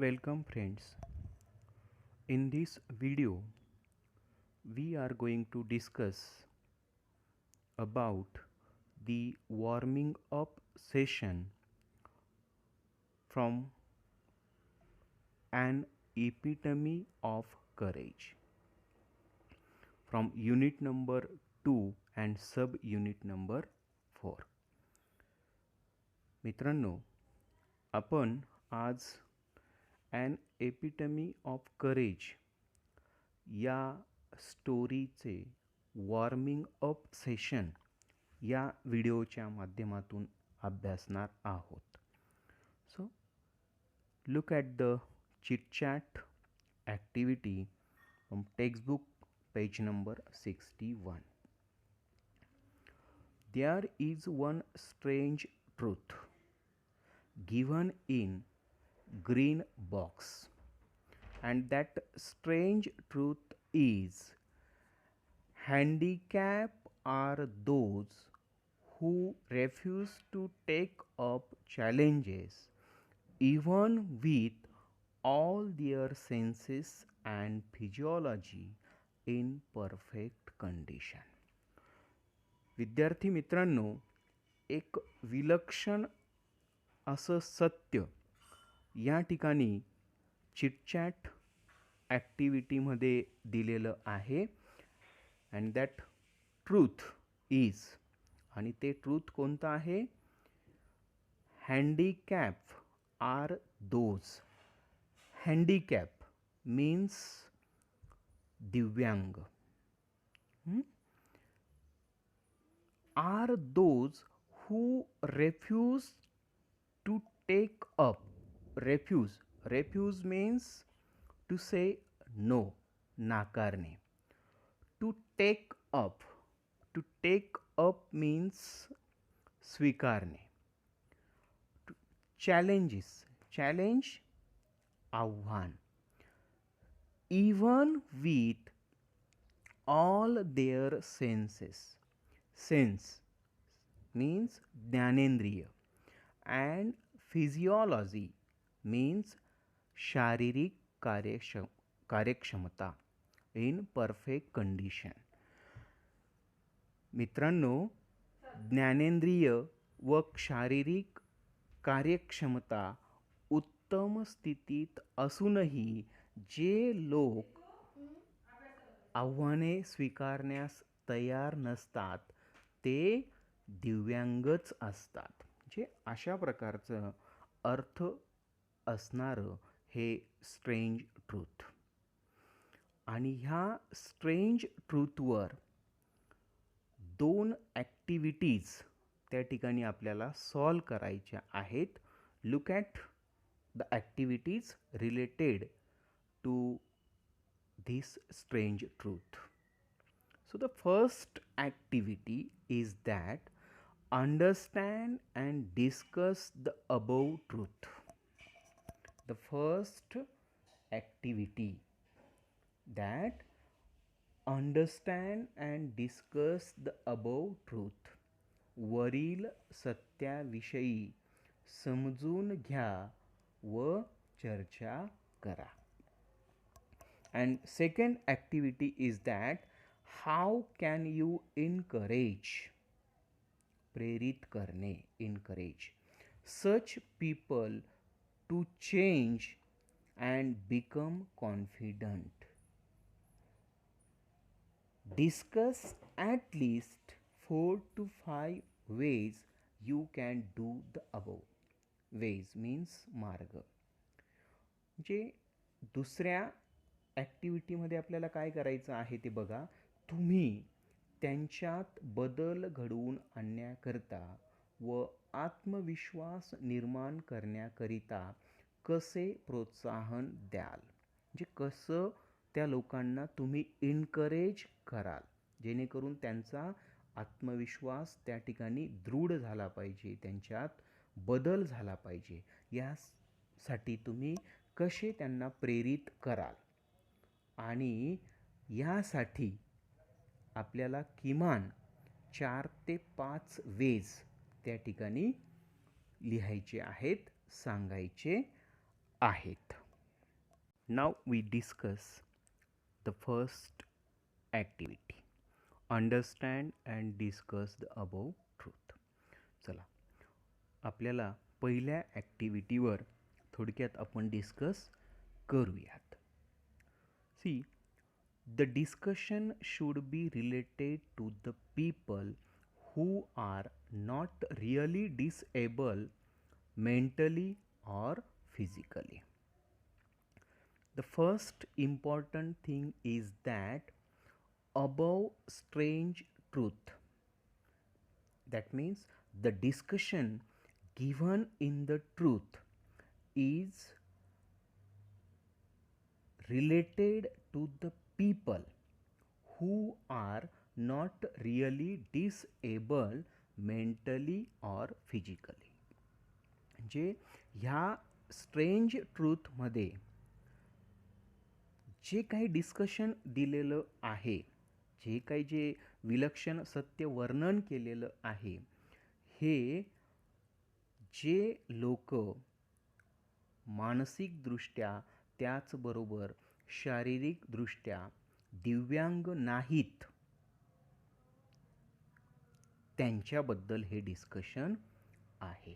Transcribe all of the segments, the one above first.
Welcome friends. In this video we are going to discuss about the warming up session from an epitome of courage from unit number 2 and sub unit number 4. मित्रांनो, आपण आज an epitome of courage या स्टोरीचे warming up session या व्हिडिओच्या माध्यमातून अभ्यासणार आहोत. So look at the chit-chat activity from textbook page number 61. There is one strange truth given in green box, and that strange truth is handicap are those who refuse to take up challenges even with all their senses and physiology in perfect condition. विद्यार्थी मित्रांनो, एक विलक्षण असं सत्य या ठिकाणी chitchat ॲक्टिव्हिटीमध्ये दिलेलं आहे. अँड दॅट ट्रूथ इज, आणि ते ट्रूथ कोणतं आहे? Handicap are those. Handicap means दिव्यांग. Are those who refuse to take up. Refuse means to say no, नाकारणे. To take up means स्वीकारणे. Challenge आव्हान. Even with all their senses. Sense means ज्ञानेंद्रिय and physiology means शारीरिक कार्यक्षमता in perfect condition. मित्रांनो, ज्ञानेंद्रिय व शारीरिक कार्यक्षमता उत्तम स्थितीत असूनही जे लोक आव्हाने स्वीकारण्यास तयार नसतात ते दिव्यांगच असतात. म्हणजे अशा प्रकारचं अर्थ असणारं हे स्ट्रेंज ट्रूथ. आणि ह्या स्ट्रेंज ट्रूथवर 2 ॲक्टिव्हिटीज त्या ठिकाणी आपल्याला सॉल्व करायच्या आहेत. Look at the activities related to this strange truth. So the first activity is that understand and discuss the above truth. The first activity that understand and discuss the above truth. वरील सत्याविषयी समजून घ्या व चर्चा करा. And second activity is that how can you encourage, प्रेरित करणे, encourage such people to change and become confident. Discuss at least 4 to 5 ways you can do the above. Ways means मार्ग. म्हणजे दुसऱ्या ॲक्टिव्हिटीमध्ये आपल्याला काय करायचं आहे ते बघा. तुम्ही त्यांच्यात बदल घडवून आणण्याकरता व आत्मविश्वास निर्माण करण्याकरिता कसे प्रोत्साहन द्याल, म्हणजे कसं त्या लोकांना तुम्ही एनकरेज कराल जेणेकरून त्यांचा आत्मविश्वास त्या ठिकाणी दृढ झाला पाहिजे, त्यांच्यात बदल झाला पाहिजे. यासाठी तुम्ही कसे त्यांना प्रेरित कराल. आणि यासाठी आपल्याला किमान 4 ते 5 वेज त्या ठिकाणी लिहायचे आहेत, सांगायचे आहेत. Now we discuss the first activity. Understand and discuss the above truth. चला, आपल्याला पहिल्या ॲक्टिव्हिटीवर थोडक्यात आपण डिस्कस करूयात. See, the discussion should be related to the people who are not really disabled mentally or physically. The first important thing is that above strange truth, that means the discussion given in the truth is related to the people who are not really disabled mentally or physically. म्हणजे ह्या strange ट्रूथमध्ये जे काही discussion दिलेलं आहे, जे विलक्षण सत्य वर्णन केलेलं आहे, हे जे लोक मानसिकदृष्ट्या त्याचबरोबर शारीरिकदृष्ट्या दिव्यांग नाहीत, त्यांच्याबद्दल हे डिस्कशन आहे.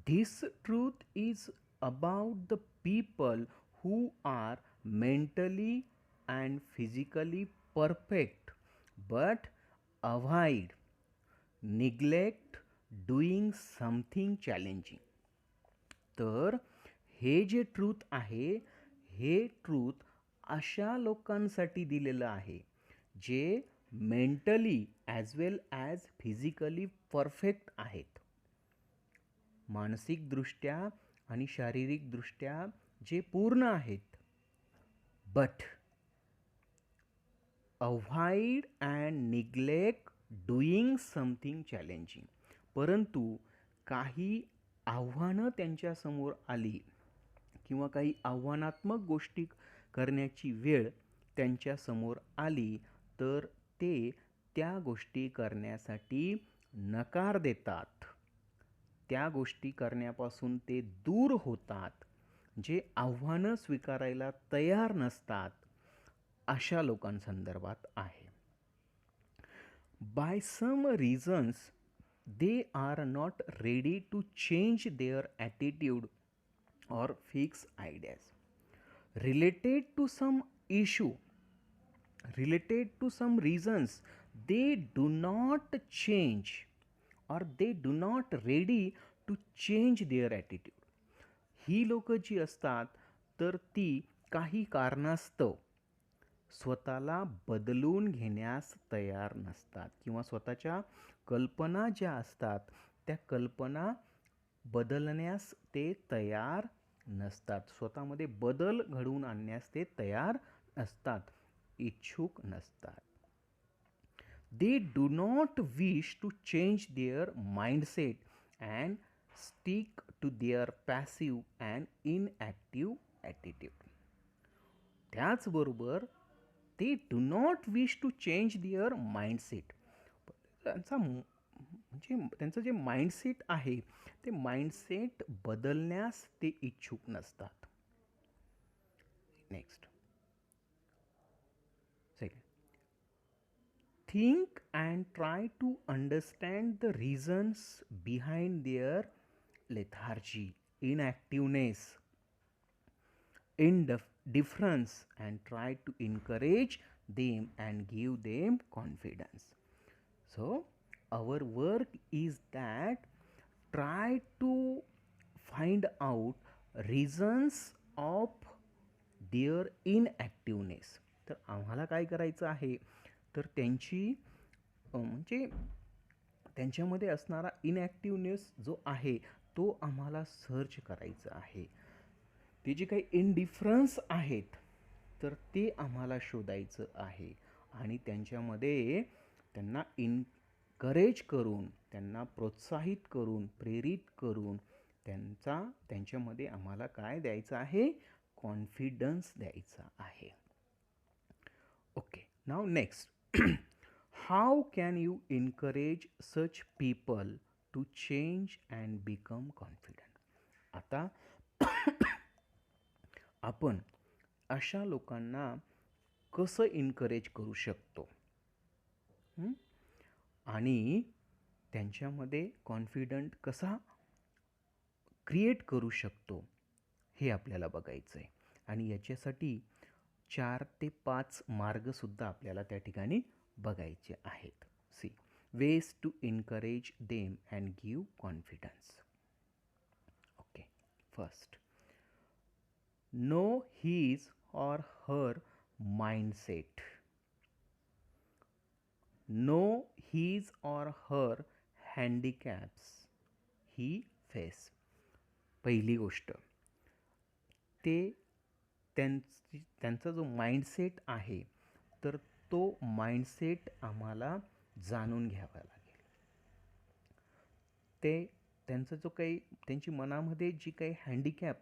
This truth is about the people who are mentally and physically perfect but avoid, neglect doing something challenging. तर हे जे ट्रूथ आहे, हे ट्रूथ अशा लोकांसाठी दिलेलं आहे जे मेंटली ॲज वेल ॲज फिजिकली परफेक्ट आहेत. मानसिकदृष्ट्या आणि शारीरिकदृष्ट्या जे पूर्ण आहेत, but avoid and neglect doing something challenging. परंतु काही आव्हानं त्यांच्यासमोर आली किंवा काही आव्हानात्मक गोष्टी करण्याची वेळ त्यांच्यासमोर आली तर ते त्या गोष्टी करण्यासाठी नकार देतात, त्या गोष्टी करण्यापासून ते दूर होतात, जे आव्हानं स्वीकारायला तयार नसतात, अशा लोकांसंदर्भात आहे. By some reasons they are not ready to change their attitude or fix ideas related to some issue, related to some reasons they do not change or they do not ready to change their attitude. ही लोक जी असतात तर ती काही कारणास्तव स्वतःला बदलून घेण्यास तयार नसतात किंवा स्वतःच्या कल्पना ज्या असतात त्या कल्पना बदलण्यास ते तयार नसतात, स्वतःमध्ये बदल घडवून आणण्यास ते तयार नसतात, इच्छुक नसतात. They do not wish to change their mindset and stick to their passive and inactive attitude. त्याचबरोबर they do not wish to change their mindset. त्यांचं जे माइंडसेट आहे ते माइंडसेट बदलण्यास ते इच्छुक नसतात. Next, second, think and try to understand the reasons behind their lethargy, inactiveness, indifference and try to encourage them and give them confidence. So our work is that try to find out reasons of their inactiveness. तर आम्हाला काय करायचं आहे तर त्यांची म्हणजे त्यांच्यामध्ये असणारा इनॲक्टिवनेस जो आहे तो आम्हाला सर्च करायचा आहे. ते जे काही इनडिफरन्स आहेत तर ते आम्हाला शोधायचं आहे आणि त्यांच्यामध्ये त्यांना इनकरेज करून, त्यांना प्रोत्साहित करून, प्रेरित करून त्यांच्यामध्ये आम्हाला काय द्यायचं आहे, कॉन्फिडन्स द्यायचा आहे. Okay, now next, how can you encourage such people to change and become confident. आता आपण अशा लोकांना कसं इन्करेज करू शकतो आणि त्यांच्यामध्ये कॉन्फिडंट कसा क्रिएट करू शकतो हे आपल्याला बघायचं आहे. आणि याच्यासाठी 4 ते 5 मार्गसुद्धा आपल्याला त्या ठिकाणी बघायचे आहेत. See ways to encourage them and give confidence. Okay, first, know his or her mindset. Know his or her handicaps he face. पहिली गोष्ट, ते त्यांचा जो माइंडसेट आहे तर तो माइंडसेट आम्हाला जाणून घ्यावा लागेल. ते त्यांचं जो काही त्यांची मनामध्ये जी काही हँडिकॅप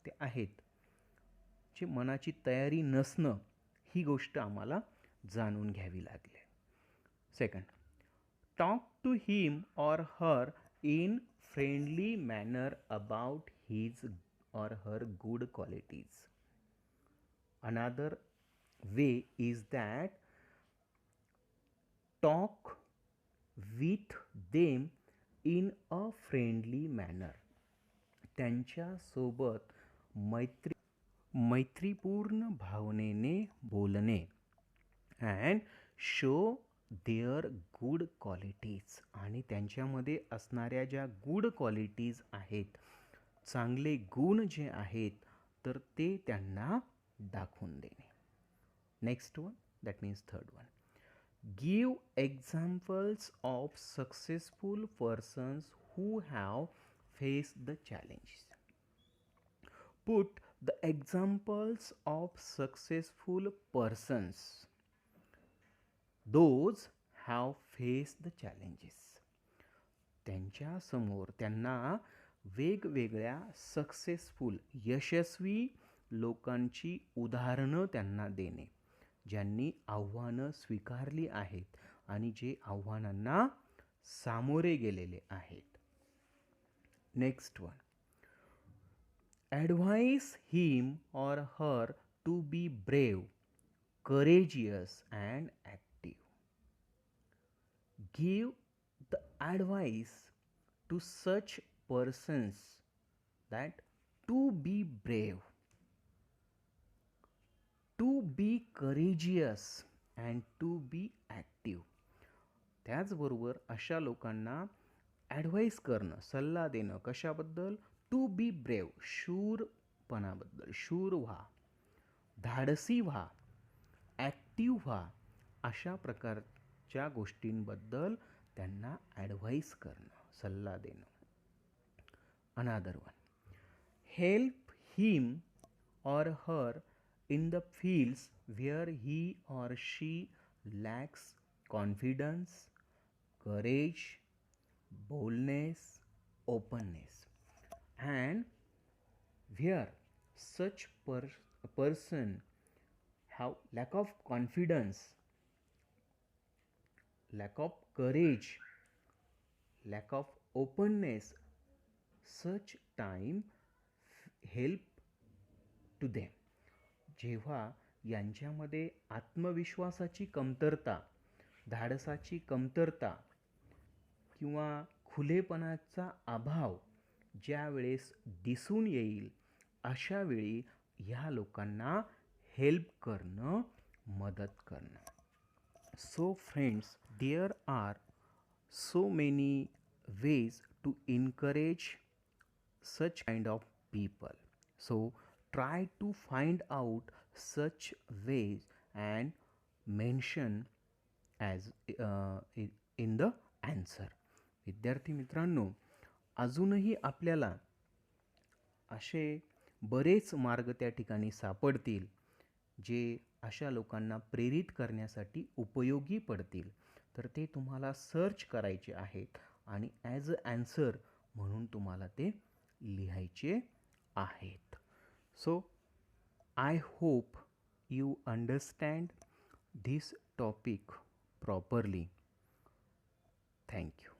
ते आहेत, जी मनाची तयारी नसणं, ही गोष्ट आम्हाला जाणून घ्यावी लागली. Second, talk to him or her in friendly manner about his or her good qualities. Another way is that talk with them in a friendly manner. त्यांच्यासोबत मैत्रीपूर्ण भावनेने बोलणे and show their good qualities. आणि त्यांच्यामध्ये असणाऱ्या ज्या good qualities आहेत, चांगले गुण जे आहेत, तर ते त्यांना दाखवून देणे. Next one, that means third one, give examples of successful persons who have faced the challenges. Put the examples of successful persons, those have faced the challenges. त्यांच्या समोर त्यांना वेगवेगळ्या सक्सेसफुल यशस्वी लोकांची उदाहरणं त्यांना देणे, ज्यांनी आव्हानं स्वीकारली आहेत आणि जे आव्हानांना सामोरे गेलेले आहेत. Next one, advise him or her to be brave, courageous and active. Give the advice to such persons that to be brave, to be courageous and to be active. त्याचबरोबर अशा लोकांना ॲडवाईस करणं, सल्ला देणं कशाबद्दल? टू बी ब्रेव, शूरपणाबद्दल. शूर व्हा, धाडसी व्हा, ॲक्टिव्ह व्हा, अशा प्रकारच्या गोष्टींबद्दल त्यांना ॲडवाईस करणं, सल्ला देणं. Another one, help him or her in the fields where he or she lacks confidence, courage, boldness, openness, and where such person have lack of confidence, lack of courage, lack of openness, such time help to them. जेव्हा यांच्यामध्ये आत्मविश्वासाची कमतरता, धाडसाची कमतरता किंवा खुलेपणाचा अभाव ज्या वेळेस दिसून येईल, अशा वेळी ह्या लोकांना हेल्प करणं, मदत करणं. So friends, there are so many ways to encourage such kind of people. So try to find out such ways and mention as in the answer. विद्यार्थी मित्रांनो, अजूनही आपल्याला असे बरेच मार्ग त्या ठिकाणी सापडतील जे अशा लोकांना प्रेरित करण्यासाठी उपयोगी पडतील. तर ते तुम्हाला सर्च करायचे आहेत आणि ॲज अ ॲन्सर म्हणून तुम्हाला ते लिहायचे आहेत. So I hope you understand this topic properly. Thank you.